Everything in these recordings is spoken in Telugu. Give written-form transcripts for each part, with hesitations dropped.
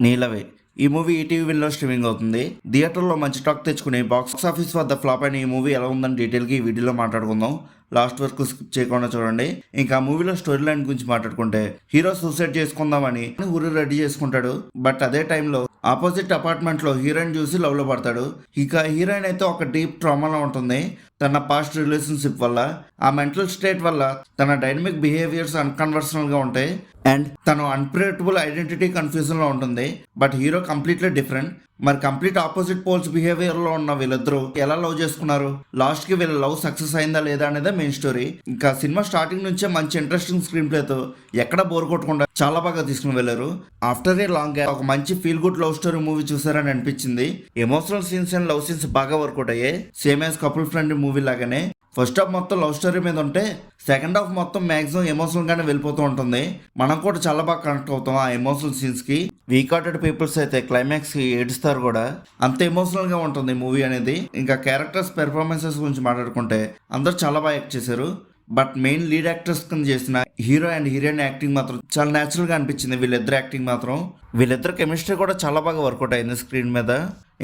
నీలవే. ఈ మూవీ ఈటీవీలో స్ట్రీమింగ్ అవుతుంది. థియేటర్లో మంచి టాక్ తెచ్చుకుని బాక్స్ ఆఫీస్ వద్ద ఫ్లాప్ అయిన ఈ మూవీ ఎలా ఉందని డీటెయిల్గా ఈ వీడియోలో మాట్లాడుకుందాం. లాస్ట్ వరకు స్కిప్ చేయకుండా చూడండి. ఇంకా మూవీలో స్టోరీ లైన్ గురించి మాట్లాడుకుంటే, హీరో సూసైడ్ చేసుకుందామని ఊరు రెడీ చేసుకుంటాడు. బట్ అదే టైంలో ఆపోజిట్ అపార్ట్మెంట్ లో హీరోయిన్ చూసి లవ్ లో పడతాడు. ఇక హీరోయిన్ అయితే ఒక డీప్ ట్రామాలో ఉంటుంది. తన పాస్ట్ రిలేషన్షిప్ వల్ల, ఆ మెంటల్ స్టేట్ వల్ల తన డైనమిక్ బిహేవియర్స్ అన్కన్వర్షనల్ గా ఉంటాయి. అండ్ తను అన్ప్రెడిక్టబుల్ ఐడెంటిటీ కన్ఫ్యూజన్ లో ఉంటుంది. But hero completely different. మరి కంప్లీట్ ఆపోజిట్ పోల్స్ బిహేవియర్ లో ఉన్న వీళ్ళిద్దరూ ఎలా లవ్ చేసుకున్నారు, లాస్ట్ కి వీళ్ళ లవ్ సక్సెస్ అయిందా లేదా అనేదే మెయిన్ స్టోరీ. ఇంకా సినిమా స్టార్టింగ్ నుంచే మంచి ఇంట్రెస్టింగ్ స్క్రీన్ ప్లేతో ఎక్కడ బోర్ కొట్టకుండా చాలా బాగా తీసుకుని వెళ్ళారు. ఆఫ్టర్ ఏ లాంగ్ ఒక మంచి feel good love story movie చూసారని అనిపించింది. Emotional scenes and love scenes బాగా వర్కౌట్ అయ్యాయి. Same as couple friend movie లాగానే ఫస్ట్ హాఫ్ మొత్తం లవ్ స్టోరీ మీద ఉంటే, సెకండ్ హాఫ్ మొత్తం మాక్సిమం ఎమోషనల్ గానే వెళ్ళిపోతూ ఉంటుంది. మనం కూడా చాలా బాగా కనెక్ట్ అవుతాం ఆ ఎమోషనల్ సీన్స్ కి. వీక్ హార్టెడ్ పీపుల్స్ అయితే క్లైమాక్స్ కి ఏడుస్తారు కూడా. అంత ఎమోషనల్ గా ఉంటుంది మూవీ అనేది. ఇంకా క్యారెక్టర్స్ పెర్ఫార్మెన్సెస్ గురించి మాట్లాడుకుంటే, అందరూ చాలా బాగా యాక్ట్ చేశారు. బట్ మెయిన్ లీడ్ యాక్టర్స్ కింద చేసిన హీరో అండ్ హీరోయిన్ యాక్టింగ్ మాత్రం చాలా న్యాచురల్ గా అనిపించింది. వీళ్ళిద్దరు యాక్టింగ్ మాత్రం, వీళ్ళిద్దరు కెమిస్ట్రీ కూడా చాలా బాగా వర్కౌట్ అయింది స్క్రీన్ మీద.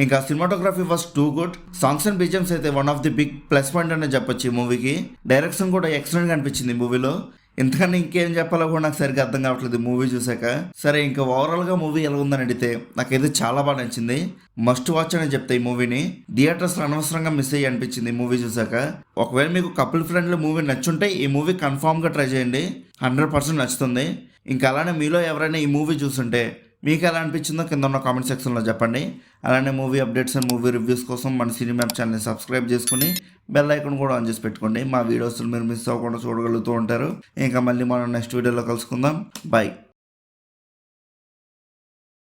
ఇంకా cinematography was too good. Songs and BGMs అయితే one of the big plus point అనే చెప్పొచ్చు ఈ మూవీకి. డైరెక్షన్ కూడా ఎక్సలెంట్ గా అనిపించింది మూవీలో. ఇంతకన్నా ఇంకేం చెప్పాలో కూడా నాకు సరిగ్గా అర్థం కావట్లేదు మూవీ చూసాక. సరే, ఇంకా ఓవరాల్ గా మూవీ ఎలా ఉందని అడిగితే, నాకైతే చాలా బాగా నచ్చింది. మస్ట్ వాచ్ అని చెప్తా ఈ మూవీని. థియేటర్స్ అనవసరంగా మిస్ అయ్యి అనిపించింది ఈ మూవీ చూసాక. ఒకవేళ మీకు కపుల్ ఫ్రెండ్లీ మూవీ నచ్చుంటే ఈ మూవీ కన్ఫామ్ గా ట్రై చేయండి. 100% నచ్చుతుంది. ఇంకా అలానే మీలో ఎవరైనా ఈ మూవీ చూస్తుంటే మీకు ఎలా అనిపించిందో కింద ఉన్న కామెంట్ సెక్షన్లో చెప్పండి. అలానే movie updates and movie reviews కోసం మన సినిమా ఛానల్ని సబ్స్క్రైబ్ చేసుకుని బెల్ ఐకాన్ కూడా ఆన్ చేసి పెట్టుకోండి. మా వీడియోస్ మీరు మిస్ అవ్వకుండా చూడగలుగుతూ ఉంటారు. ఇంకా మళ్ళీ మనం నెక్స్ట్ వీడియోలో కలుసుకుందాం. బాయ్.